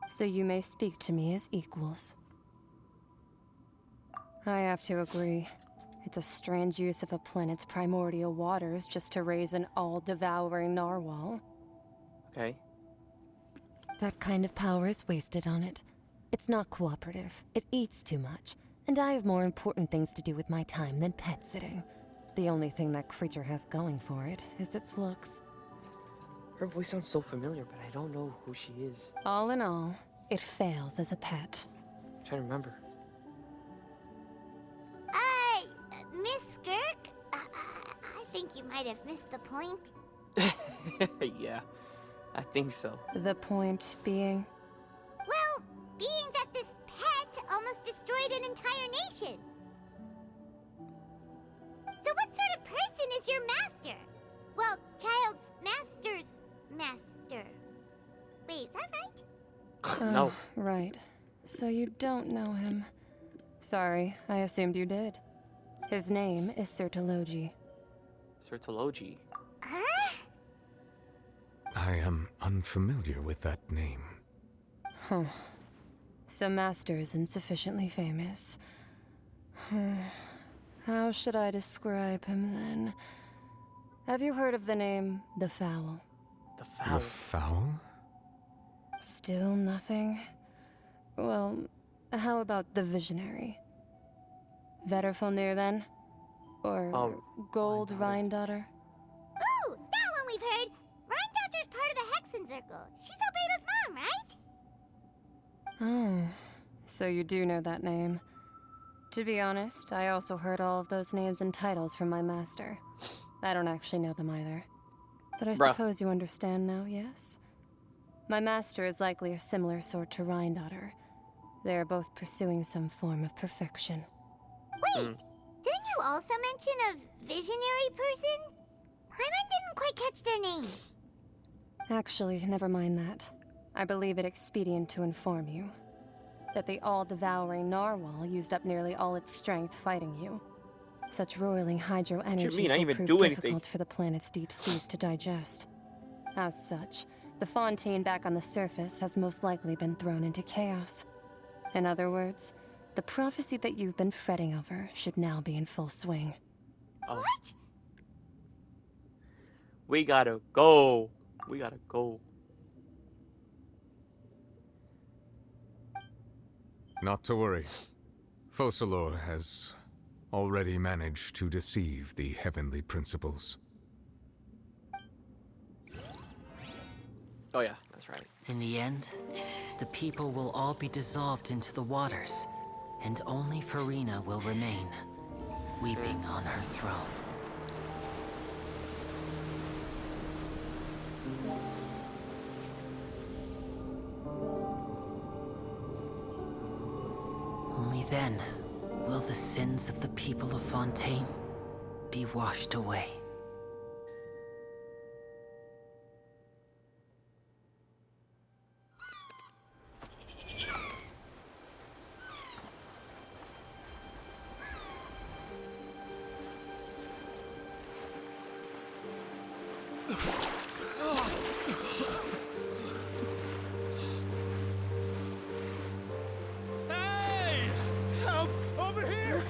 so you may speak to me as equals. I have to agree. It's a strange use of a planet's primordial waters just to raise an all-devouring narwhal. Okay. That kind of power is wasted on it. It's not cooperative. It eats too much. And I have more important things to do with my time than pet sitting. The only thing that creature has going for it is its looks. Her voice sounds so familiar, but I don't know who she is. All in all, it fails as a pet. I'm trying to remember. Miss Skirk? I think you might have missed the point. Yeah, I think so. The point being? Well, being that this pet almost destroyed an entire nation. So what sort of person is your master? Well, child's master's master. Wait, is that right? No. Right. So you don't know him. Sorry, I assumed you did. His name is Sertologi. Sertologi. Huh? I am unfamiliar with that name. Huh. So Master isn't sufficiently famous. How should I describe him then? Have you heard of the name The Fowl? The Fowl. The Fowl? Still nothing? Well, how about the Visionary? Vetterfulnir then? Or Gold Rhine-Daughter? Ooh, that one we've heard. Rhine-Daughter's part of the Hexen Circle. She's Albedo's mom, right? Oh, so you do know that name. To be honest, I also heard all of those names and titles from my master. I don't actually know them either. But I suppose you understand now, yes? My master is likely a similar sort to Rhine-Daughter. They are both pursuing some form of perfection. Wait, didn't you also mention a visionary person? Hyman didn't quite catch their name. Actually, never mind that. I believe it expedient to inform you that the all-devouring narwhal used up nearly all its strength fighting you. Such roiling hydro energies will prove difficult for the planet's deep seas to digest. As such, the Fontaine back on the surface has most likely been thrown into chaos. In other words, the prophecy that you've been fretting over should now be in full swing. Oh. What? We gotta go. We gotta go. Not to worry. Focalors has already managed to deceive the heavenly principles. Oh yeah, that's right. In the end, the people will all be dissolved into the waters, and only Farina will remain, weeping on her throne. Only then will the sins of the people of Fontaine be washed away. Hey! Help! Over here!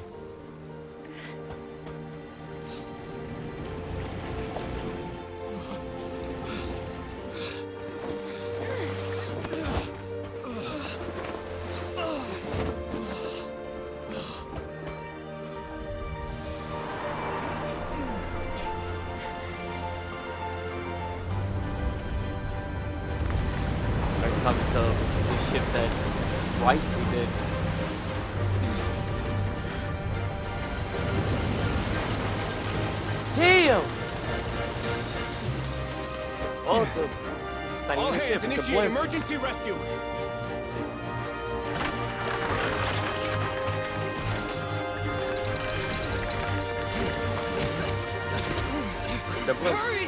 When it comes to the ship that twice we did. Damn! Also, All hands, initiate emergency rescue! the blip. Hurry!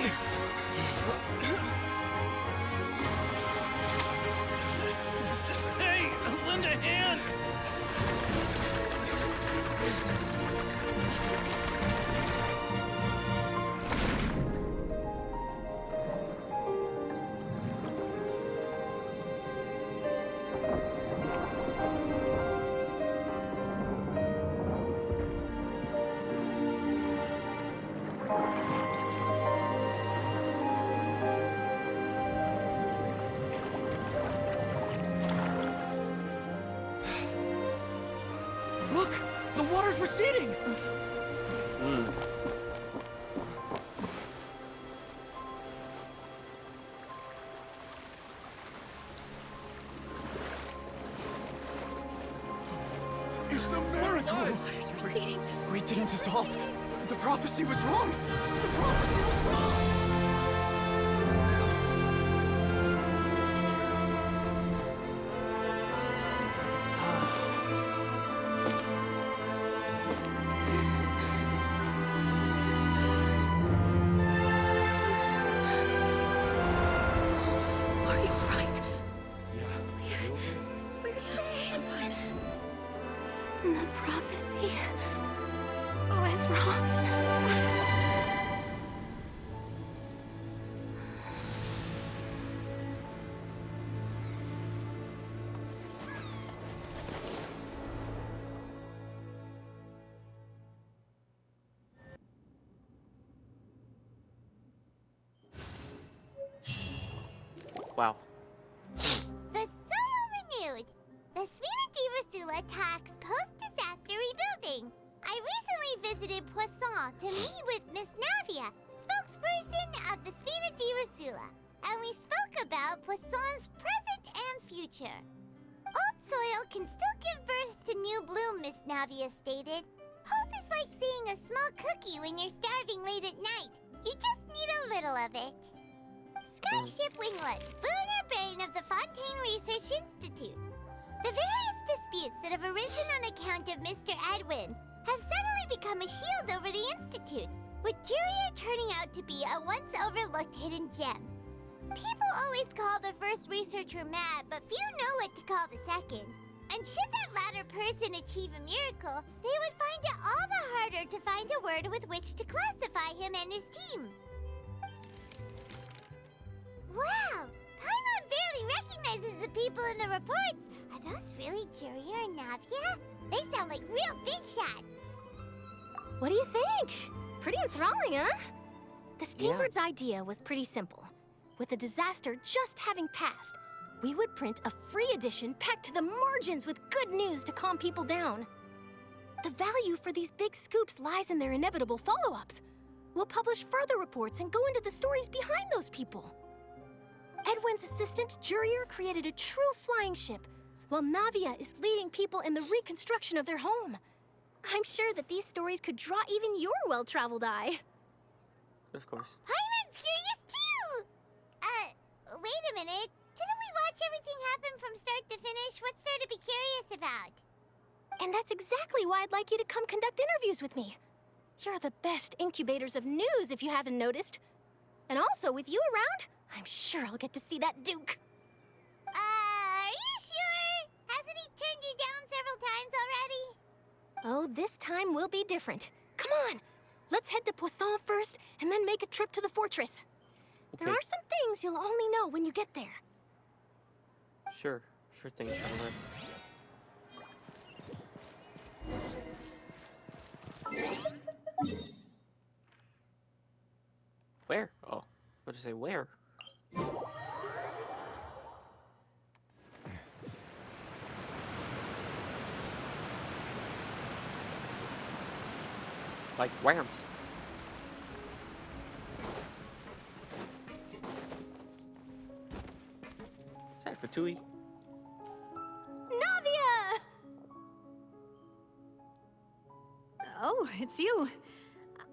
Hey, lend a hand! water's receding! It's a miracle! Water's receding. We didn't dissolve. The prophecy was wrong. The prophecy was wrong. Are you alright? We're saved. The prophecy was wrong. Wow. The soil renewed. The Spina di Rosula talks post-disaster rebuilding. I recently visited Poisson to meet with Miss Navia, spokesperson of the Spina di Rosula, and we spoke about Poisson's present and future. Old soil can still give birth to new bloom, Miss Navia stated. Hope is like seeing a small cookie when you're starving late at night. You just need a little of it. Skyship Winglet, lunar brain of the Fontaine Research Institute. The various disputes that have arisen on account of Mr. Edwin have suddenly become a shield over the Institute, with Jurier turning out to be a once overlooked hidden gem. People always call the first researcher mad, but few know what to call the second. And should that latter person achieve a miracle, they would find it all the harder to find a word with which to classify him and his team. Wow! Paimon barely recognizes the people in the reports. Are those really Jurier and Navia? They sound like real big shots. What do you think? Pretty enthralling, huh? The Steambird's idea was pretty simple. With the disaster just having passed, we would print a free edition packed to the margins with good news to calm people down. The value for these big scoops lies in their inevitable follow-ups. We'll publish further reports and go into the stories behind those people. Edwin's assistant, Jurier, created a true flying ship, while Navia is leading people in the reconstruction of their home. I'm sure that these stories could draw even your well-traveled eye. Of course. Paimon's curious too! Wait a minute. Didn't we watch everything happen from start to finish? What's there to be curious about? And that's exactly why I'd like you to come conduct interviews with me. You're the best incubators of news, if you haven't noticed. And also, with you around, I'm sure I'll get to see that Duke. Are you sure? Hasn't he turned you down several times already? Oh, this time will be different. Come on, let's head to Poisson first, and then make a trip to the fortress. There are some things you'll only know when you get there. Sure thing, Charlotte. Where? Oh, what did I say? Where? Like worms. Is that Fatui? Navia! Oh, it's you.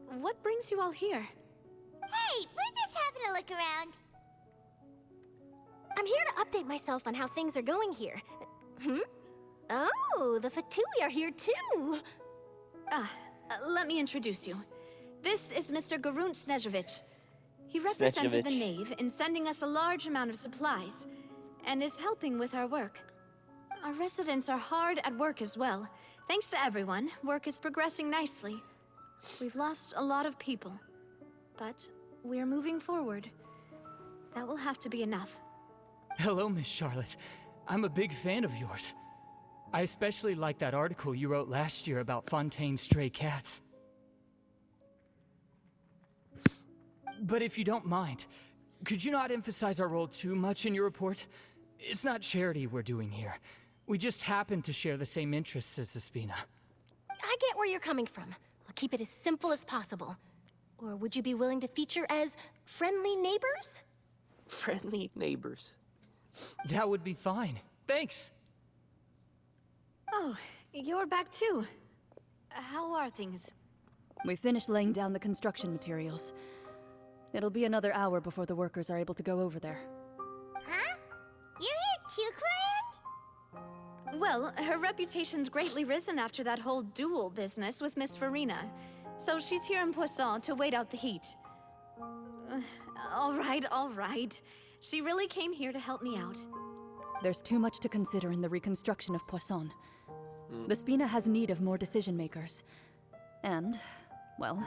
What brings you all here? Hey, we're just having a look around. I'm here to update myself on how things are going here. Oh, the Fatui are here too. Let me introduce you. This is Mr. Garunt Snežević. He represented the Nave in sending us a large amount of supplies, and is helping with our work. Our residents are hard at work as well. Thanks to everyone, work is progressing nicely. We've lost a lot of people, but we're moving forward. That will have to be enough. Hello, Miss Charlotte. I'm a big fan of yours. I especially like that article you wrote last year about Fontaine's stray cats. But if you don't mind, could you not emphasize our role too much in your report? It's not charity we're doing here. We just happen to share the same interests as the Spina. I get where you're coming from. I'll keep it as simple as possible. Or would you be willing to feature as friendly neighbors? Friendly neighbors. That would be fine. Thanks. Oh, you're back too. How are things? We finished laying down the construction materials. It'll be another hour before the workers are able to go over there. Huh? You're here too, Clarence? Well, her reputation's greatly risen after that whole duel business with Miss Farina. So she's here in Poisson to wait out the heat. All right. She really came here to help me out. There's too much to consider in the reconstruction of Poisson. The Spina has need of more decision-makers. And, well,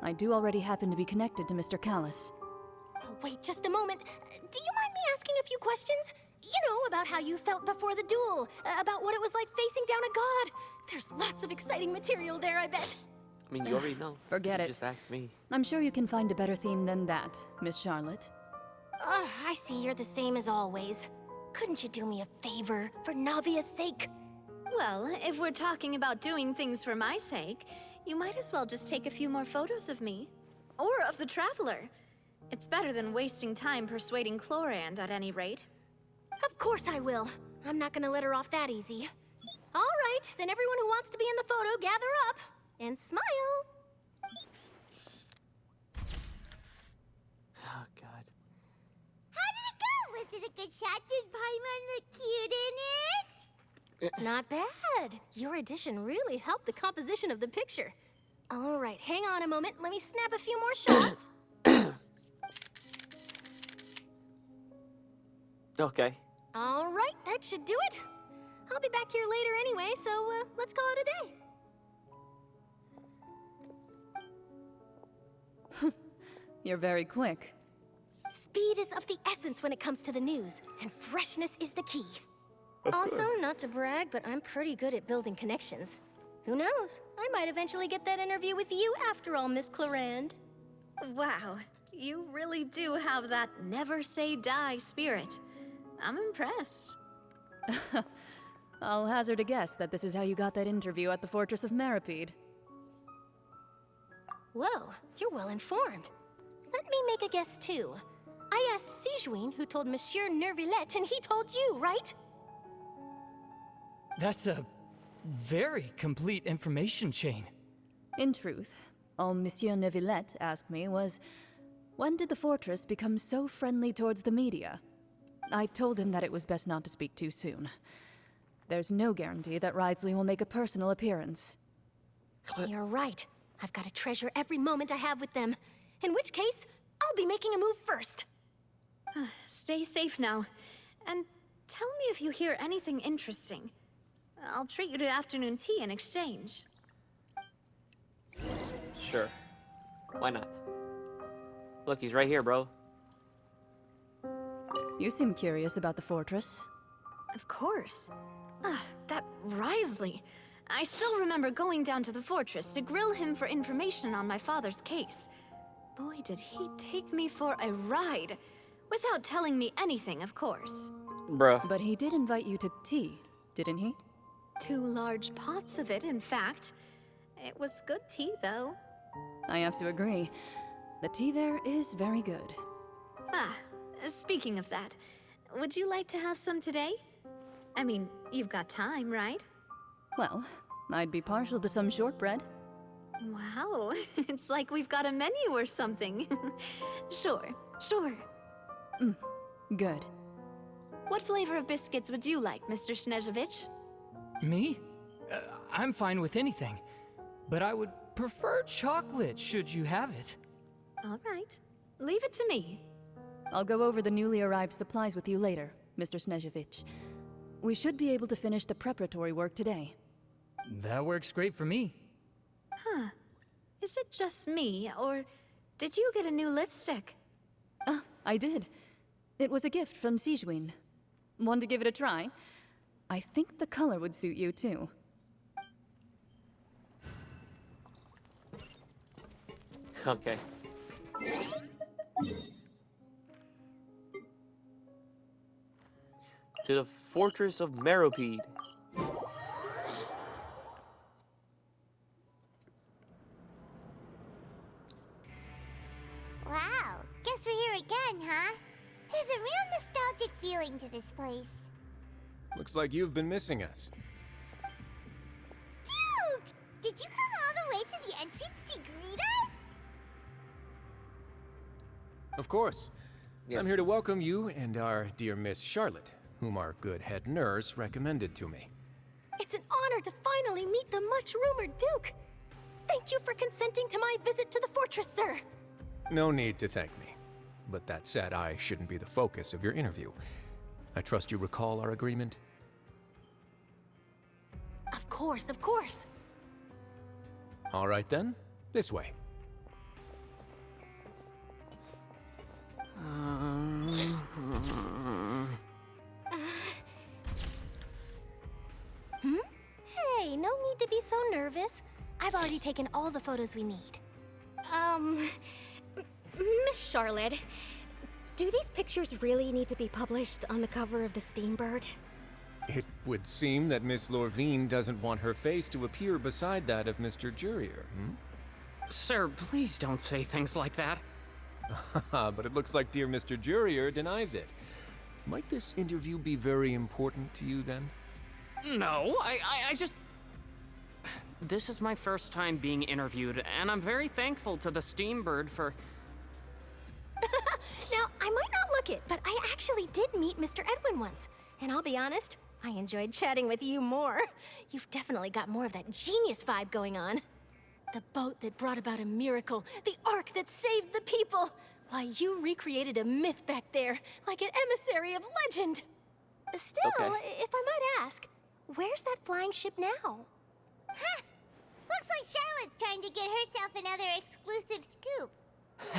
I do already happen to be connected to Mr. Callis. Oh, wait just a moment. Do you mind me asking a few questions? You know, about how you felt before the duel, about what it was like facing down a god. There's lots of exciting material there, I bet. I mean, you already know. Forget You it. just asked me. I'm sure you can find a better theme than that, Miss Charlotte. I see you're the same as always. Couldn't you do me a favor, for Navia's sake? Well, if we're talking about doing things for my sake, you might as well just take a few more photos of me. Or of the Traveler. It's better than wasting time persuading Chlorand at any rate. Of course I will. I'm not gonna let her off that easy. All right, then everyone who wants to be in the photo, gather up. And smile. Oh, God. How did it go? Was it a good shot? Did Paimon look cute in it? Not bad. Your addition really helped the composition of the picture. All right, hang on a moment. Let me snap a few more shots. Okay. All right, that should do it. I'll be back here later anyway, so let's call it a day. You're very quick. Speed is of the essence when it comes to the news, and freshness is the key. Also, not to brag, but I'm pretty good at building connections. Who knows? I might eventually get that interview with you after all, Miss Chlorand. Wow, you really do have that never say die spirit. I'm impressed. I'll hazard a guess that this is how you got that interview at the Fortress of Maripede. Whoa, you're well informed. Let me make a guess too. I asked Sijuin, who told Monsieur Nervillet, and he told you, right? That's a very complete information chain. In truth, all Monsieur Neuvillette asked me was, when did the fortress become so friendly towards the media? I told him that it was best not to speak too soon. There's no guarantee that Ridesley will make a personal appearance. You're right. I've got to treasure every moment I have with them. In which case, I'll be making a move first. Stay safe now. And tell me if you hear anything interesting. I'll treat you to afternoon tea in exchange. Sure. Why not? Look, he's right here, bro. You seem curious about the fortress. Of course. That Risley. I still remember going down to the fortress to grill him for information on my father's case. Boy, did he take me for a ride. Without telling me anything, of course. Bruh. But he did invite you to tea, didn't he? 2 large pots of it, in fact. It was good tea, though. I have to agree. The tea there is very good. Speaking of that, would you like to have some today? I mean, you've got time, right? Well, I'd be partial to some shortbread. Wow, it's like we've got a menu or something. Sure. Good. What flavor of biscuits would you like, Mr. Snezhovich? Me? I'm fine with anything. But I would prefer chocolate, should you have it. All right. Leave it to me. I'll go over the newly arrived supplies with you later, Mr. Snezhovich. We should be able to finish the preparatory work today. That works great for me. Huh. Is it just me, or did you get a new lipstick? I did. It was a gift from Sijuin. Want to give it a try? I think the color would suit you, too. Okay. To the Fortress of Maripede. this place. Looks like you've been missing us. Duke! Did you come all the way to the entrance to greet us? Of course. Yes. I'm here to welcome you and our dear Miss Charlotte, whom our good head nurse recommended to me. It's an honor to finally meet the much-rumored Duke. Thank you for consenting to my visit to the fortress, sir. No need to thank me. But that said, I shouldn't be the focus of your interview. I trust you recall our agreement? Of course, of course. All right then, this way. Hey, no need to be so nervous. I've already taken all the photos we need. Miss Charlotte, do these pictures really need to be published on the cover of the Steambird? It would seem that Miss Lorvine doesn't want her face to appear beside that of Mr. Jurier, Sir, please don't say things like that. But it looks like dear Mr. Jurier denies it. Might this interview be very important to you then? No, I just... This is my first time being interviewed, and I'm very thankful to the Steambird for... Now, I might not look it, but I actually did meet Mr. Edwin once. And I'll be honest, I enjoyed chatting with you more. You've definitely got more of that genius vibe going on. The boat that brought about a miracle, the ark that saved the people. Why, you recreated a myth back there, like an emissary of legend. Still, Okay. if I might ask, where's that flying ship now? Huh! Looks like Charlotte's trying to get herself another exclusive scoop.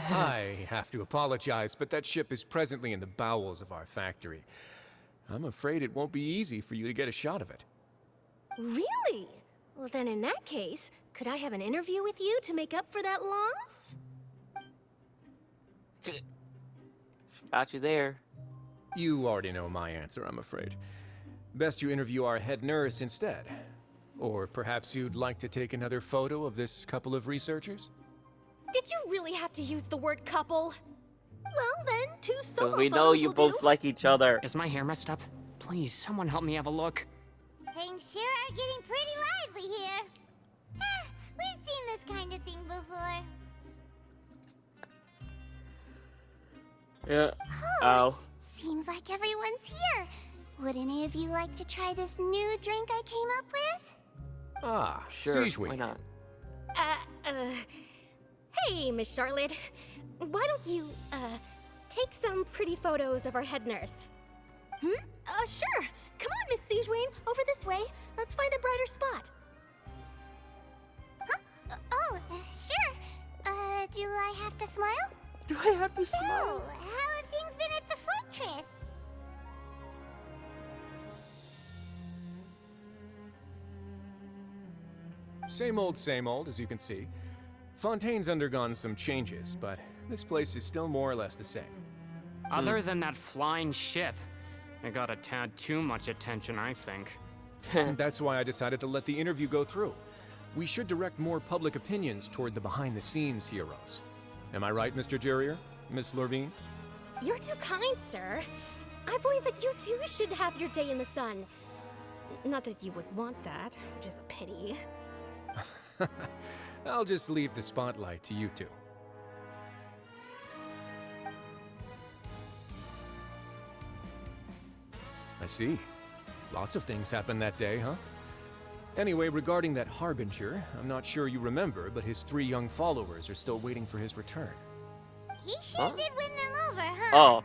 I have to apologize, but that ship is presently in the bowels of our factory. I'm afraid it won't be easy for you to get a shot of it. Really? Well, then in that case, could I have an interview with you to make up for that loss? Got you there. You already know my answer, I'm afraid. Best you interview our head nurse instead. Or perhaps you'd like to take another photo of this couple of researchers? Did you really have to use the word couple? Well, then, two solo Because we know photos you will both do. like each other. Is my hair messed up? Please, someone help me have a look. Things sure are getting pretty lively here. We've seen this kind of thing before. Yeah. Ow. Seems like everyone's here. Would any of you like to try this new drink I came up with? Ah, Sure. Siegewee. Why not? Hey, Miss Charlotte. Why don't you, take some pretty photos of our head nurse? Sure. Come on, Miss Siegeween, over this way. Let's find a brighter spot. Huh? Sure. Do I have to smile? Do I have to So, smile? how have things been at the fortress? Same old, as you can see. Fontaine's undergone some changes, but this place is still more or less the same. Other than that flying ship, it got a tad too much attention, I think. That's why I decided to let the interview go through. We should direct more public opinions toward the behind-the-scenes heroes. Am I right, Mr. Jurier? Miss Lorvine? You're too kind, sir. I believe that you too should have your day in the sun. Not that you would want that, which is a pity. I'll just leave the spotlight to you two. I see. Lots of things happened that day, huh? Anyway, regarding that Harbinger, I'm not sure you remember, but his 3 young followers are still waiting for his return. He sure did win them over, huh? Oh.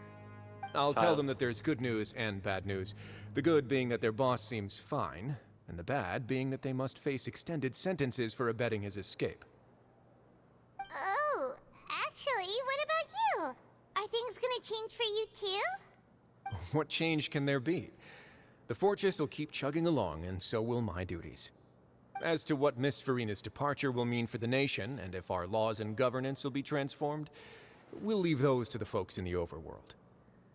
I'll tell them that there's good news and bad news. The good being that their boss seems fine, and the bad being that they must face extended sentences for abetting his escape. Oh, actually, what about you? Are things gonna change for you too? What change can there be? The fortress will keep chugging along, and so will my duties. As to what Miss Farina's departure will mean for the nation, and if our laws and governance will be transformed, we'll leave those to the folks in the overworld.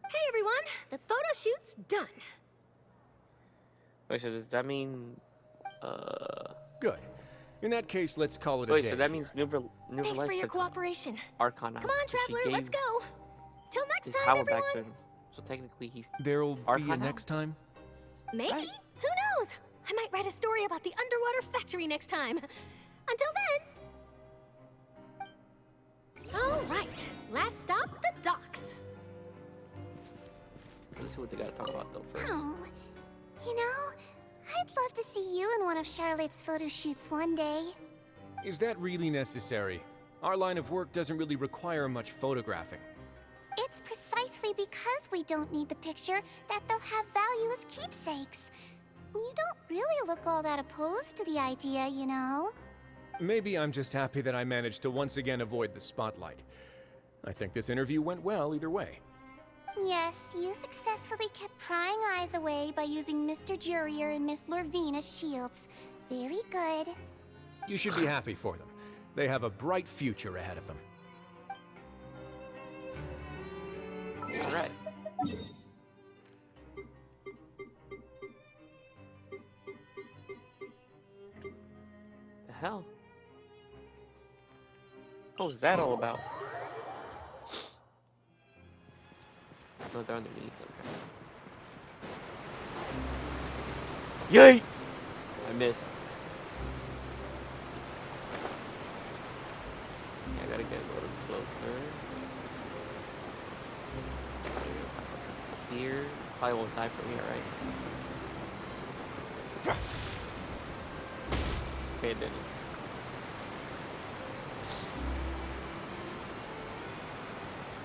Hey everyone, the photo shoot's done. Wait, so does that mean... Good. In that case, let's call it a Wait, day. so that means new Thanks for life your to cooperation. Archon. Come on, traveler, let's go. Till next His time, power everyone. back to him. So technically he's... There'll be a Archon now? next time? Maybe? Right. Who knows? I might write a story about the underwater factory next time. Until then. All right. Last stop, the docks. Let's see what they gotta talk about though first. Oh, you know, I'd love to see you in one of Charlotte's photo shoots one day. Is that really necessary? Our line of work doesn't really require much photographing. It's precisely because we don't need the picture that they'll have value as keepsakes. You don't really look all that opposed to the idea, you know. Maybe I'm just happy that I managed to once again avoid the spotlight. I think this interview went well either way. Yes, you successfully kept prying eyes away by using Mr. Jurier and Miss Lorvine as shields. Very good. You should be happy for them. They have a bright future ahead of them. Alright. The hell? What was that all about? No, they're underneath, okay. Yay! I missed. Yeah, I gotta get a little closer. Here. Probably won't die from here, right? Okay, it didn't.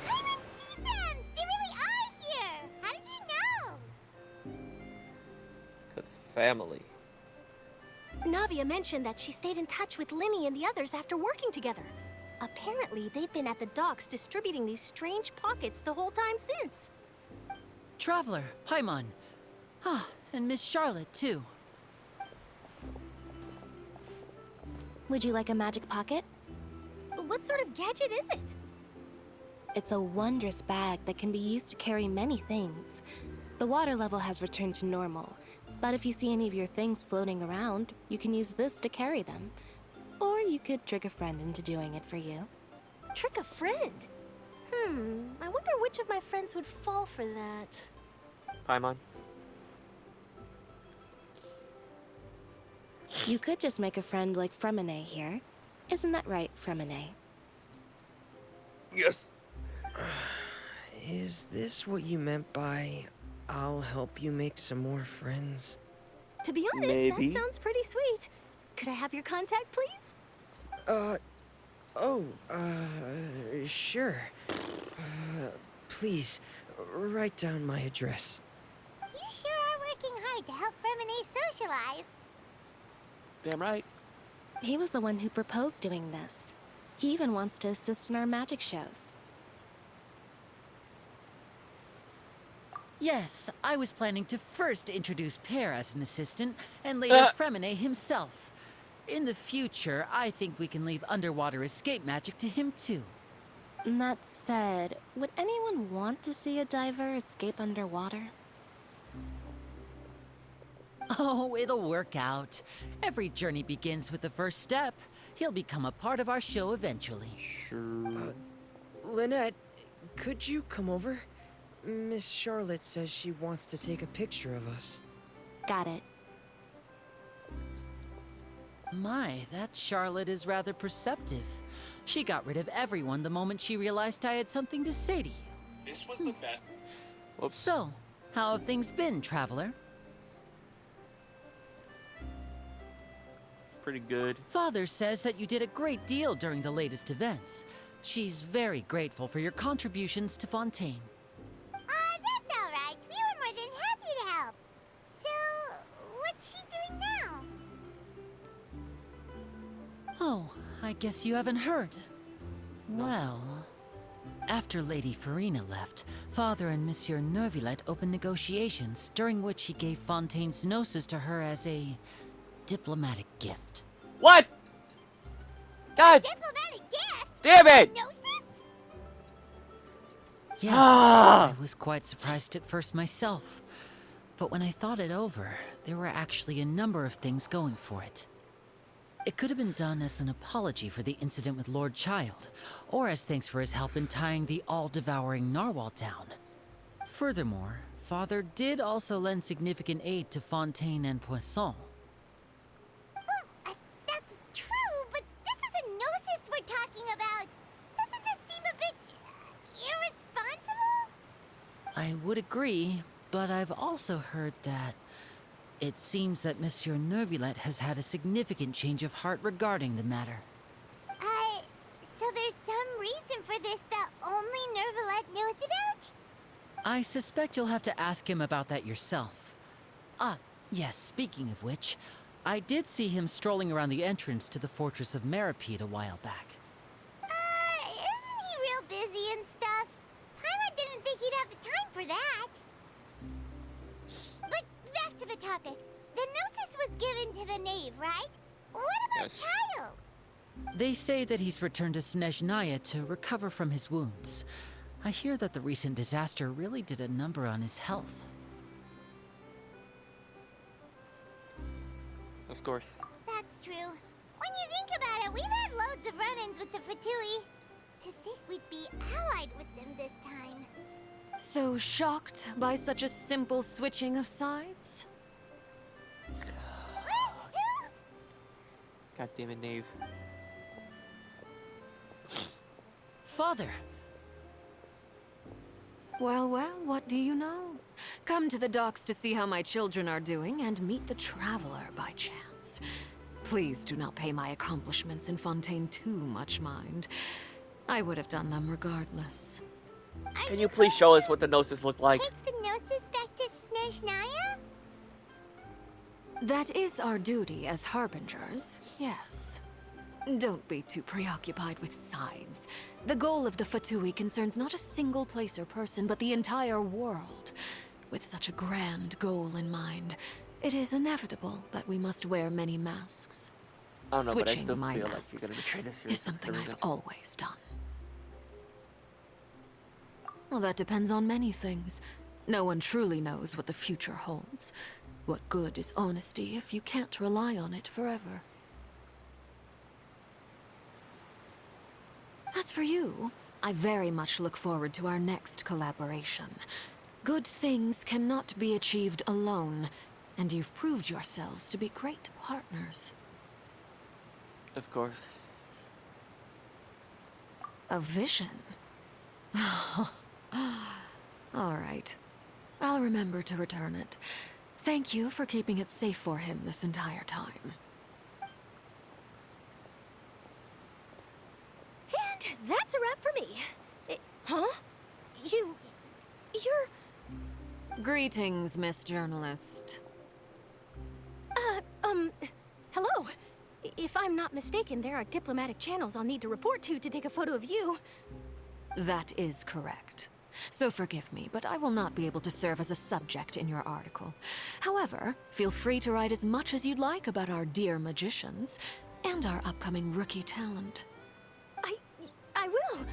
I didn't see them! They really are here! How did you know? Cause family. Navia mentioned that she stayed in touch with Linny and the others after working together. Apparently, they've been at the docks distributing these strange pockets the whole time since. Traveler, Paimon. Ah, and Miss Charlotte, too. Would you like a magic pocket? What sort of gadget is it? It's a wondrous bag that can be used to carry many things. The water level has returned to normal, but if you see any of your things floating around, you can use this to carry them. Or you could trick a friend into doing it for you. Trick a friend? I wonder which of my friends would fall for that. Paimon. You could just make a friend like Fremine here. Isn't that right, Fremine? Yes. Is this what you meant by I'll help you make some more friends? To be honest, Maybe. that sounds pretty sweet. Could I have your contact, please? Sure. Please, write down my address. You sure are working hard to help Fremine socialize. Damn right. He was the one who proposed doing this. He even wants to assist in our magic shows. Yes, I was planning to first introduce Pear as an assistant, and later Fremine himself. In the future, I think we can leave underwater escape magic to him too. That said, would anyone want to see a diver escape underwater? Oh, it'll work out. Every journey begins with the first step. He'll become a part of our show eventually. Sure. Lynette, could you come over? Miss Charlotte says she wants to take a picture of us. Got it. My, that Charlotte is rather perceptive. She got rid of everyone the moment she realized I had something to say to you. This was the best. Whoops. So, how have things been, Traveler? Pretty good. Father says that you did a great deal during the latest events. She's very grateful for your contributions to Fontaine. That's all right. We were more than happy to help. So, what's she doing now? Oh, I guess you haven't heard. Well, after Lady Farina left, Father and Monsieur Neuvillette opened negotiations, during which he gave Fontaine's Gnosis to her as a diplomatic gift. What? God Diplomatic gift? damn it! Gnosis? Yes, I was quite surprised at first myself. But when I thought it over, there were actually a number of things going for it. It could have been done as an apology for the incident with Lord Child, or as thanks for his help in tying the all-devouring narwhal down. Furthermore, Father did also lend significant aid to Fontaine and Poisson. Well, that's true, but this is a gnosis we're talking about. Doesn't this seem a bit irresponsible? I would agree, but I've also heard that it seems that Monsieur Neuvillette has had a significant change of heart regarding the matter. So there's some reason for this that only Neuvillette knows about? I suspect you'll have to ask him about that yourself. Ah, yes, speaking of which, I did see him strolling around the entrance to the Fortress of Meripede a while back. Isn't he real busy and stuff? Paimon didn't think he'd have the time for that. But back to the topic. The Gnosis was given to the knave, right? What about Yes. Child? They say that he's returned to Snezhnaya to recover from his wounds. I hear that the recent disaster really did a number on his health. Of course. That's true. When you think about it, we've had loads of run-ins with the Fatui. To think we'd be allied with them this time. So shocked by such a simple switching of sides? God damn it, Knave. Father! Well, well, what do you know? Come to the docks to see how my children are doing and meet the Traveler by chance. Please do not pay my accomplishments in Fontaine too much mind. I would have done them regardless. Can you please show us what the Gnosis look like? Take the Gnosis back to Snezhnaya? That is our duty as harbingers, yes. Don't be too preoccupied with sides. The goal of the Fatui concerns not a single place or person, but the entire world. With such a grand goal in mind, it is inevitable that we must wear many masks. I don't know, but I Switching still my feel like masks you're gonna betray this is something I've always done. Well, that depends on many things. No one truly knows what the future holds. What good is honesty if you can't rely on it forever? As for you, I very much look forward to our next collaboration. Good things cannot be achieved alone, and you've proved yourselves to be great partners. Of course. A vision? All right. I'll remember to return it. Thank you for keeping it safe for him this entire time. And that's a wrap for me. Huh? You're... Greetings, Miss Journalist. Hello. If I'm not mistaken, there are diplomatic channels I'll need to report to take a photo of you. That is correct. So forgive me, but I will not be able to serve as a subject in your article. However, feel free to write as much as you'd like about our dear magicians and our upcoming rookie talent. I will.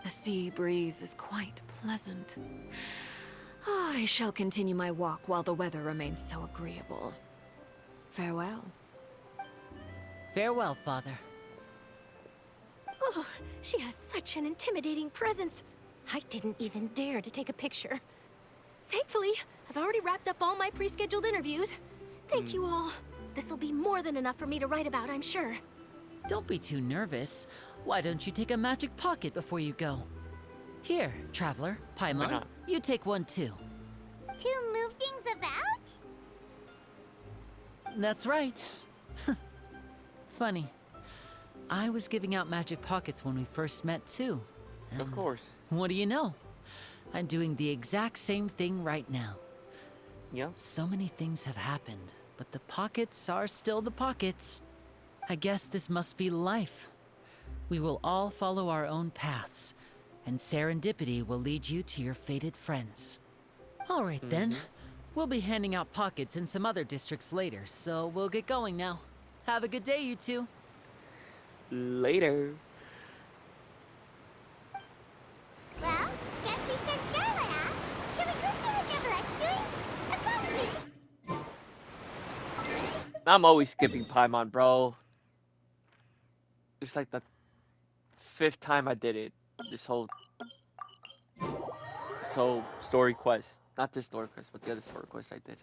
The sea breeze is quite pleasant. I shall continue my walk while the weather remains so agreeable. Farewell. Farewell, Father. Oh, she has such an intimidating presence. I didn't even dare to take a picture. Thankfully, I've already wrapped up all my pre-scheduled interviews. Thank you all. This'll be more than enough for me to write about, I'm sure. Don't be too nervous. Why don't you take a magic pocket before you go? Here, Traveler, Paimon, you take one too. To move things about? That's right. Funny. I was giving out magic pockets when we first met too. Of And course. what do you know? I'm doing the exact same thing right now. Yeah. So many things have happened, but the pockets are still the pockets. I guess this must be life. We will all follow our own paths, and serendipity will lead you to your fated friends. All right then. We'll be handing out pockets in some other districts later, so we'll get going now. Have a good day, you two. Later. Well, guess we sent Charlotte, huh? Shall we go see what Neville's doing? I'm always skipping Paimon, bro. It's like the 5th time I did it this whole So, story quest. Not this story quest, but the other story quest I did.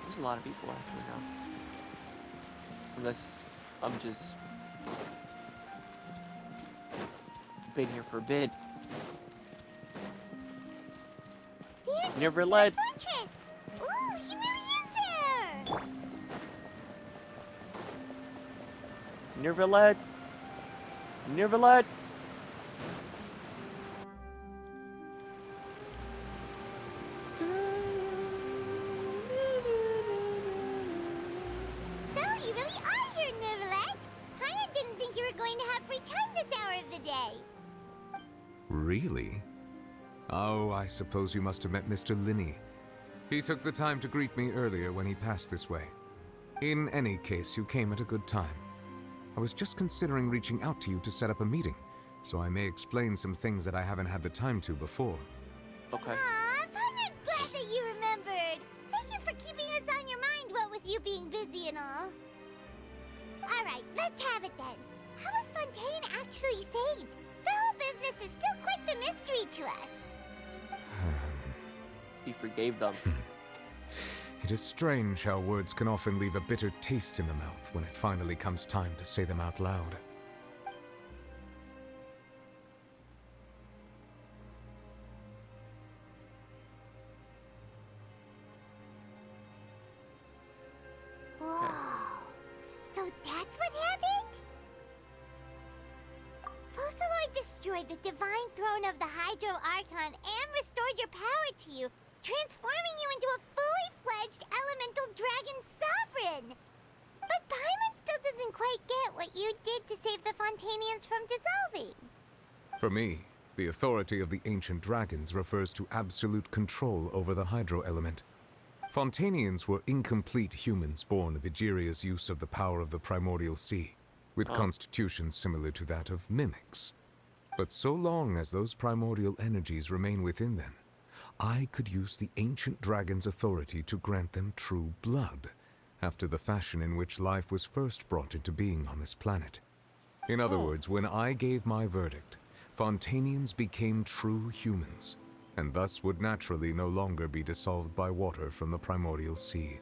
There's a lot of people actually now. Unless I'm just been here for a bit. Never led. Fortress! Ooh, he really is there! Never led. Never led. So, you really are here, Neverland. Paimon didn't think you were going to have free time this hour of the day. Really? Oh, I suppose you must have met Mr. Linney. He took the time to greet me earlier when he passed this way. In any case, you came at a good time. I was just considering reaching out to you to set up a meeting, so I may explain some things that I haven't had the time to before. Okay. Aw, Paimon's glad that you remembered. Thank you for keeping us on your mind, what with you being busy and all. Alright, let's have it then. How was Fontaine actually saved? The whole business is still quite the mystery to us. He forgave them. It is strange how words can often leave a bitter taste in the mouth when it finally comes time to say them out loud. Whoa. So that's what happened? Focalors destroyed the divine throne of the Hydro Archon and restored your power to you, transforming you into a fully fledged elemental dragon sovereign. But Paimon still doesn't quite get what you did to save the Fontanians from dissolving. For me, the authority of the ancient dragons refers to absolute control over the hydro element. Fontanians were incomplete humans born of Egeria's use of the power of the primordial sea, with constitutions similar to that of mimics. But so long as those primordial energies remain within them, I could use the ancient dragon's authority to grant them true blood, after the fashion in which life was first brought into being on this planet. In other words, when I gave my verdict, Fontanians became true humans, and thus would naturally no longer be dissolved by water from the primordial sea.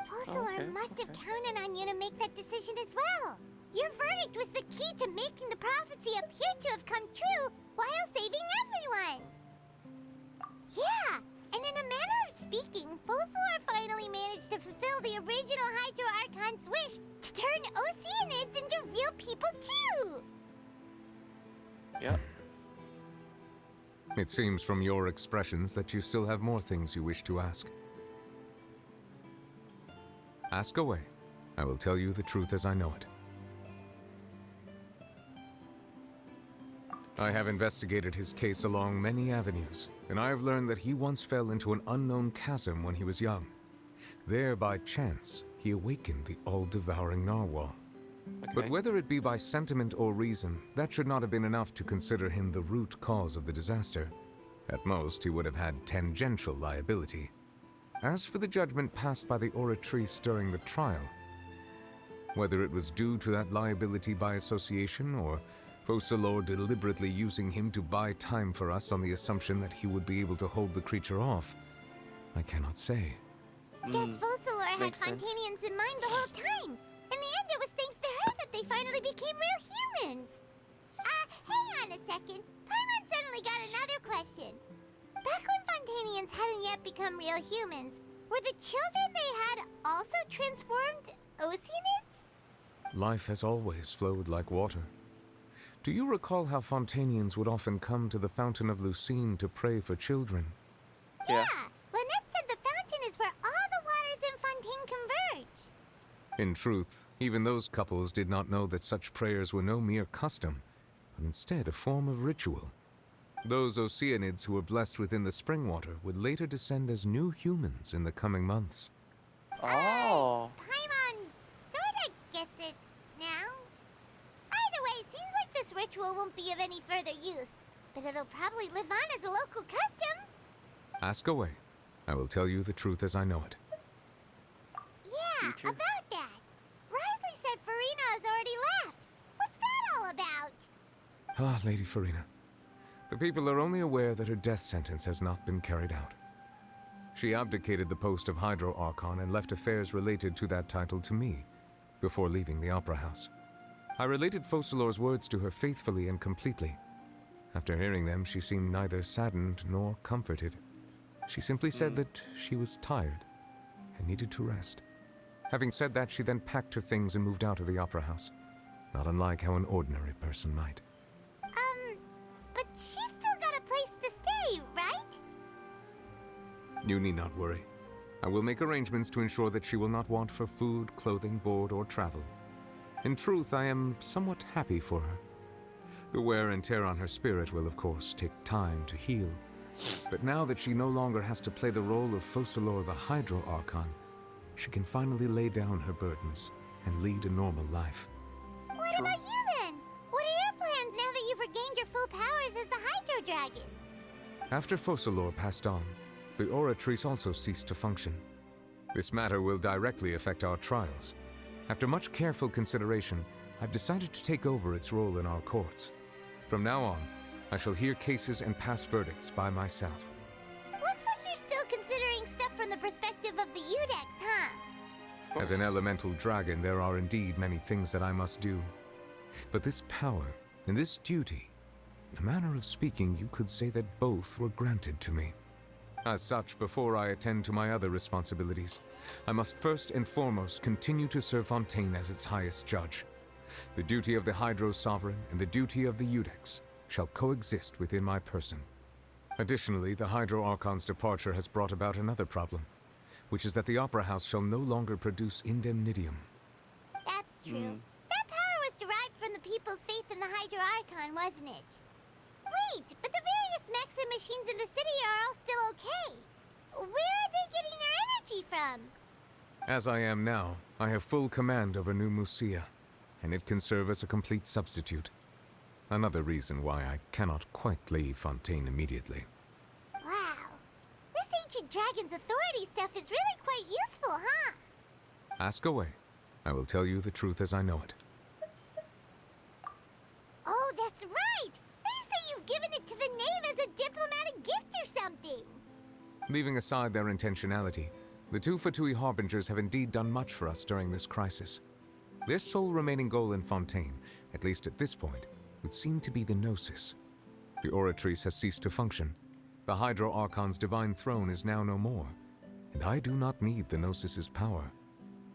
Focalors must have counted on you to make that decision as well. Your verdict was the key to making the prophecy appear to have come true while saving everyone. Yeah, and in a manner of speaking, Focalors finally managed to fulfill the original Hydro Archon's wish to turn Oceanids into real people too! Yep. It seems from your expressions that you still have more things you wish to ask. Ask away. I will tell you the truth as I know it. I have investigated his case along many avenues, and I have learned that he once fell into an unknown chasm when he was young. There, by chance, he awakened the all-devouring narwhal. But whether it be by sentiment or reason, that should not have been enough to consider him the root cause of the disaster. At most, he would have had tangential liability. As for the judgment passed by the Oratrice during the trial, whether it was due to that liability by association, or Focalors deliberately using him to buy time for us on the assumption that he would be able to hold the creature off, I cannot say. Guess Focalors had Fontanians in mind the whole time. In the end, it was thanks to her that they finally became real humans. Hang on a second. Paimon suddenly got another question. Back when Fontanians hadn't yet become real humans, were the children they had also transformed Oceanids? Life has always flowed like water. Do you recall how Fontanians would often come to the Fountain of Lucine to pray for children? Yeah. Lynette said the fountain is where all the waters in Fontaine converge. In truth, even those couples did not know that such prayers were no mere custom, but instead a form of ritual. Those Oceanids who were blessed within the spring water would later descend as new humans in the coming months. Oh. Paimon sorta gets it now. Either way, it seems like this ritual won't be of any further use, but it'll probably live on as a local custom. Ask away. I will tell you the truth as I know it. Yeah, Future? about that. Risley said Farina has already left. What's that all about? Ah, Lady Farina. The people are only aware that her death sentence has not been carried out. She abdicated the post of Hydro Archon and left affairs related to that title to me, before leaving the Opera House. I related Focalors' words to her faithfully and completely. After hearing them, she seemed neither saddened nor comforted. She simply said that she was tired and needed to rest. Having said that, she then packed her things and moved out of the Opera House, not unlike how an ordinary person might. But she's still got a place to stay, right? You need not worry. I will make arrangements to ensure that she will not want for food, clothing, board, or travel. In truth, I am somewhat happy for her. The wear and tear on her spirit will, of course, take time to heal. But now that she no longer has to play the role of Focalor the Hydro Archon, she can finally lay down her burdens and lead a normal life. What about you then? What are your plans now that you've regained your full powers as the Hydro Dragon? After Focalor passed on, the Oratrice also ceased to function. This matter will directly affect our trials. After much careful consideration, I've decided to take over its role in our courts. From now on, I shall hear cases and pass verdicts by myself. Looks like you're still considering stuff from the perspective of the Udex, huh? As an elemental dragon, there are indeed many things that I must do. But this power and this duty, in a manner of speaking, you could say that both were granted to me. As such, before I attend to my other responsibilities, I must first and foremost continue to serve Fontaine as its highest judge. The duty of the Hydro Sovereign and the duty of the Udex shall coexist within my person. Additionally, the Hydro Archon's departure has brought about another problem, which is that the Opera House shall no longer produce indemnitium. That's true. That power was derived from the people's faith in the Hydro Archon, wasn't it? Wait, but the various mechs and machines in the city are all still okay. Where are they getting their energy from? As I am now, I have full command over New Musia, and it can serve as a complete substitute. Another reason why I cannot quite leave Fontaine immediately. Wow. This ancient dragon's authority stuff is really quite useful, huh? Ask away. I will tell you the truth as I know it. Oh, that's right! They say you've given it to the knave as a diplomatic gift or something! Leaving aside their intentionality, the two Fatui Harbingers have indeed done much for us during this crisis. Their sole remaining goal in Fontaine, at least at this point, would seem to be the Gnosis. The Oratrice has ceased to function. The Hydro Archon's divine throne is now no more, and I do not need the Gnosis's power.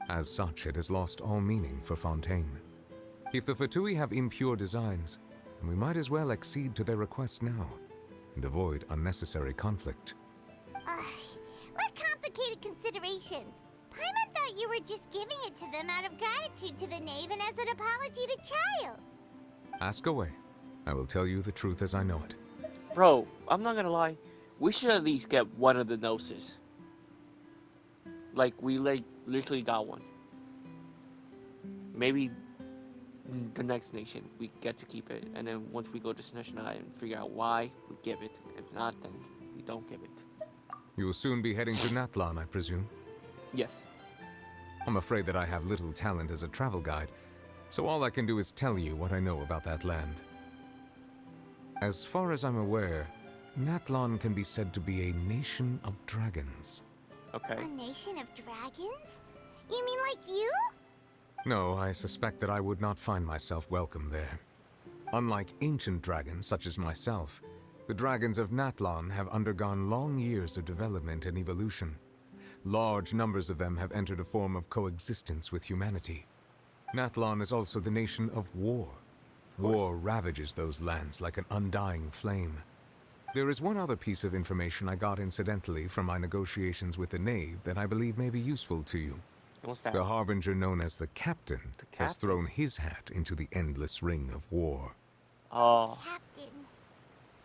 As such, it has lost all meaning for Fontaine. If the Fatui have impure designs, then we might as well accede to their request now, and avoid unnecessary conflict. What complicated considerations! Paimon thought you were just giving it to them out of gratitude to the knave and as an apology to Child. Ask away. I will tell you the truth as I know it. Bro, I'm not gonna lie. We should at least get one of the Gnosis. Like, we literally got one. Maybe the next nation, we get to keep it. And then once we go to Sneshna and figure out why, we give it. If not, then we don't give it. You will soon be heading to Natlan, I presume? Yes. I'm afraid that I have little talent as a travel guide, so all I can do is tell you what I know about that land. As far as I'm aware, Natlan can be said to be a nation of dragons. Okay. A nation of dragons? You mean like you? No, I suspect that I would not find myself welcome there. Unlike ancient dragons such as myself, the dragons of Natlan have undergone long years of development and evolution. Large numbers of them have entered a form of coexistence with humanity. Natlan is also the nation of war. War ravages those lands like an undying flame. There is one other piece of information I got incidentally from my negotiations with the Knave that I believe may be useful to you. What's that? The Harbinger known as the Captain has thrown his hat into the endless ring of war. Oh. Captain.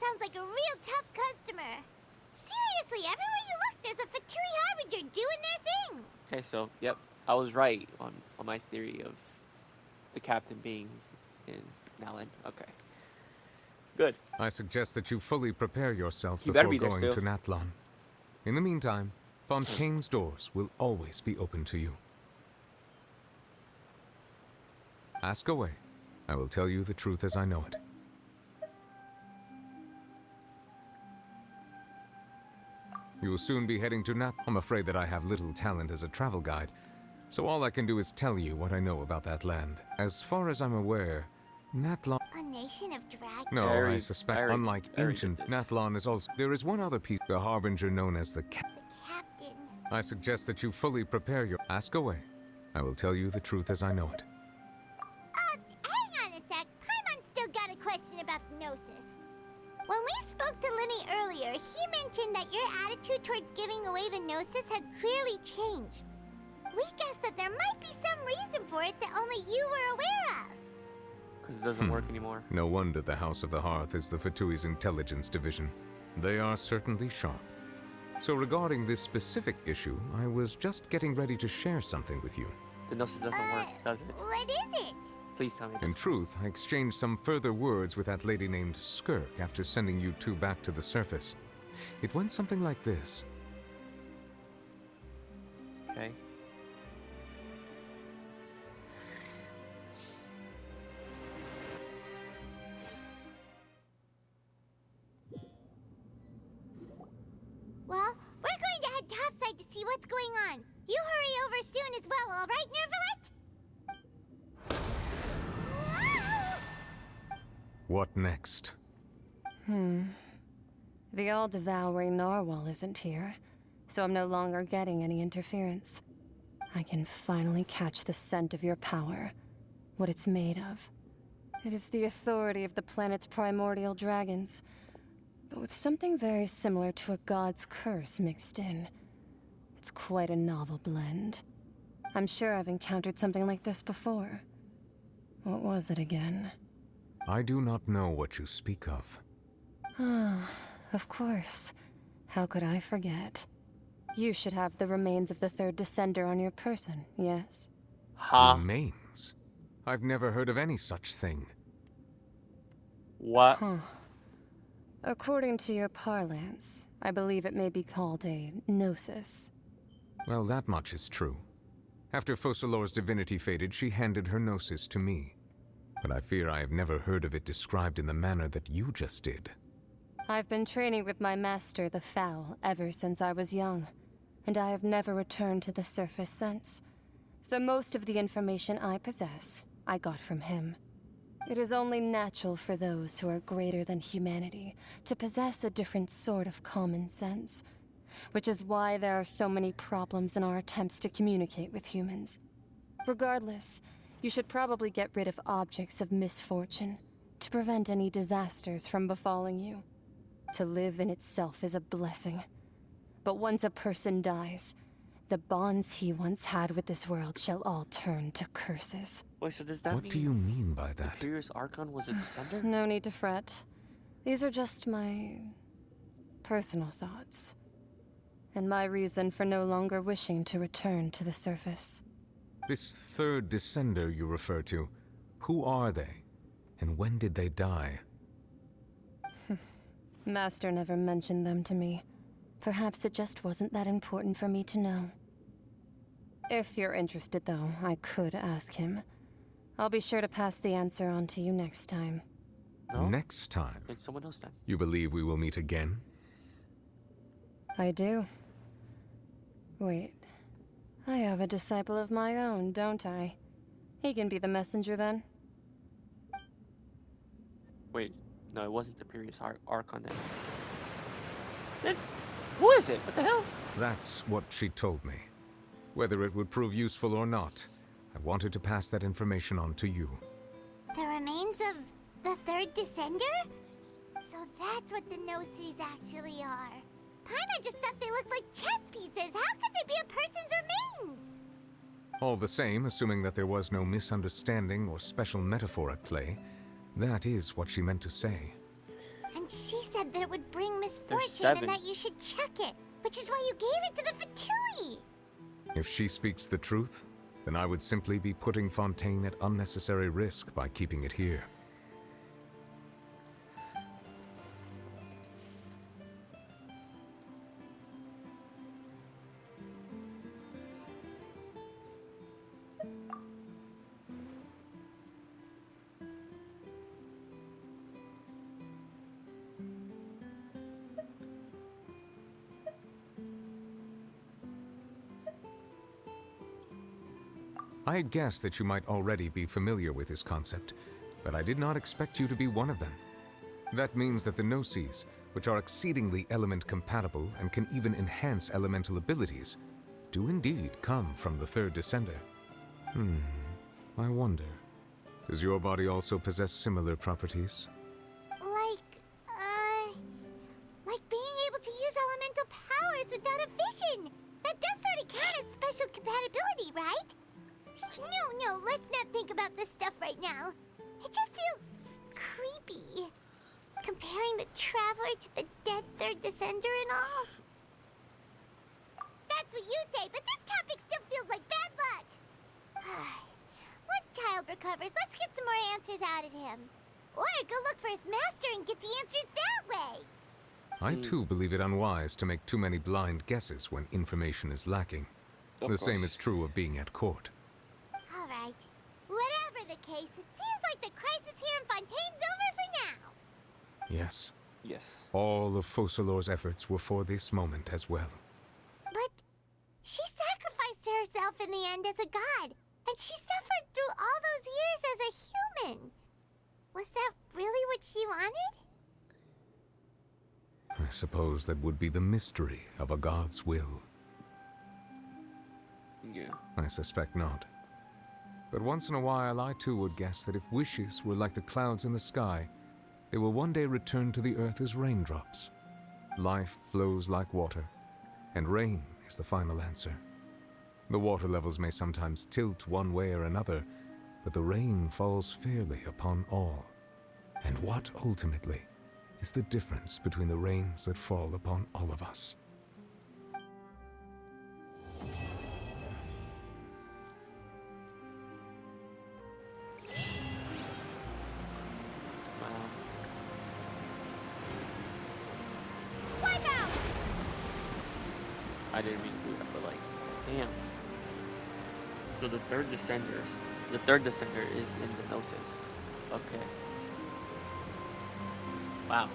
Sounds like a real tough customer. Seriously, everywhere you look, there's a Fatui Harbinger doing their thing. Okay, so, yep. I was right on my theory of the captain being in Nalan. Okay. Good. I suggest that you fully prepare yourself You better before be there going still. to Natlan. In the meantime, Fontaine's doors will always be open to you. Ask away. I will tell you the truth as I know it. You will soon be heading to Nat. I'm afraid that I have little talent as a travel guide, so all I can do is tell you what I know about that land. As far as I'm aware, Natlan... A nation of dragons? No, Very- I suspect very- unlike very ancient good. Natlan is also... There is one other piece, the harbinger known as the Captain. I suggest that you fully prepare your... Ask away. I will tell you the truth as I know it. Hang on a sec. Paimon's still got a question about the Gnosis. When we spoke to Linny earlier, he mentioned that your attitude towards giving away the Gnosis had clearly changed. We guessed that there might be some reason for it that only you were aware of. Because it doesn't work anymore. No wonder the House of the Hearth is the Fatui's intelligence division. They are certainly sharp. So regarding this specific issue, I was just getting ready to share something with you. The Gnosis doesn't work, does it? What is it? Please tell me. In truth, I exchanged some further words with that lady named Skirk after sending you two back to the surface. It went something like this. Okay. Well, we're going to head topside to see what's going on. You hurry over soon as well, all right, Nervalet? What next? The all-devouring narwhal isn't here, so I'm no longer getting any interference. I can finally catch the scent of your power, what it's made of. It is the authority of the planet's primordial dragons, but with something very similar to a god's curse mixed in. It's quite a novel blend. I'm sure I've encountered something like this before. What was it again? I do not know what you speak of. Ah, of course. How could I forget? You should have the remains of the third descender on your person, yes? Ha. Remains? I've never heard of any such thing. What? Huh. According to your parlance, I believe it may be called a gnosis. Well, that much is true. After Focalors' divinity faded, she handed her gnosis to me. But I fear I have never heard of it described in the manner that you just did. I've been training with my master, the Foul, ever since I was young, and I have never returned to the surface since. So most of the information I possess, I got from him. It is only natural for those who are greater than humanity to possess a different sort of common sense, which is why there are so many problems in our attempts to communicate with humans. Regardless, you should probably get rid of objects of misfortune to prevent any disasters from befalling you. To live in itself is a blessing. But once a person dies, the bonds he once had with this world shall all turn to curses. Wait, so does that What mean do you mean by that? Imperious Archon was a descender? No need to fret. These are just my personal thoughts, and my reason for no longer wishing to return to the surface. This third descender you refer to, who are they? And when did they die? Master never mentioned them to me. Perhaps it just wasn't that important for me to know. If you're interested, though, I could ask him. I'll be sure to pass the answer on to you next time. No? Next time. Pick someone else then. You believe we will meet again? I do. Wait. I have a disciple of my own, don't I? He can be the messenger then. Wait, no, it wasn't the Imperious Archon then. Then, who is it? What the hell? That's what she told me. Whether it would prove useful or not, I wanted to pass that information on to you. The remains of the third descender? So that's what the Gnosis actually are. Paimon just thought they looked like chess pieces. How could they be a person's remains? All the same, assuming that there was no misunderstanding or special metaphor at play, that is what she meant to say. And she said that it would bring misfortune 7. and that you should check it, which is why you gave it to the Fatui. If she speaks the truth, then I would simply be putting Fontaine at unnecessary risk by keeping it here. I had guessed that you might already be familiar with this concept, but I did not expect you to be one of them. That means that the Gnosis, which are exceedingly element compatible and can even enhance elemental abilities, do indeed come from the third descender. I wonder, does your body also possess similar properties? Like being able to use elemental powers without a vision. That does sort of count as special compatibility, right? No, let's not think about this stuff right now. It just feels creepy. Comparing the Traveler to the dead third descender and all. That's what you say, but this topic still feels like bad luck. Once Child recovers, let's get some more answers out of him. Or go look for his master and get the answers that way. I too believe it unwise to make too many blind guesses when information is lacking. The same is true of being at court. All right. Whatever the case, it seems like the crisis here in Fontaine's over for now. Yes. Yes. All of Focalors' efforts were for this moment as well. But she sacrificed herself in the end as a god, and she suffered through all those years as a human. Was that really what she wanted? I suppose that would be the mystery of a god's will. Yeah. I suspect not. But once in a while, I too would guess that if wishes were like the clouds in the sky, they will one day return to the earth as raindrops. Life flows like water, and rain is the final answer. The water levels may sometimes tilt one way or another, but the rain falls fairly upon all. And what, ultimately, is the difference between the rains that fall upon all of us? I didn't mean to do that, but like, damn. So the third descender is in the Gnosis. Okay. Wow.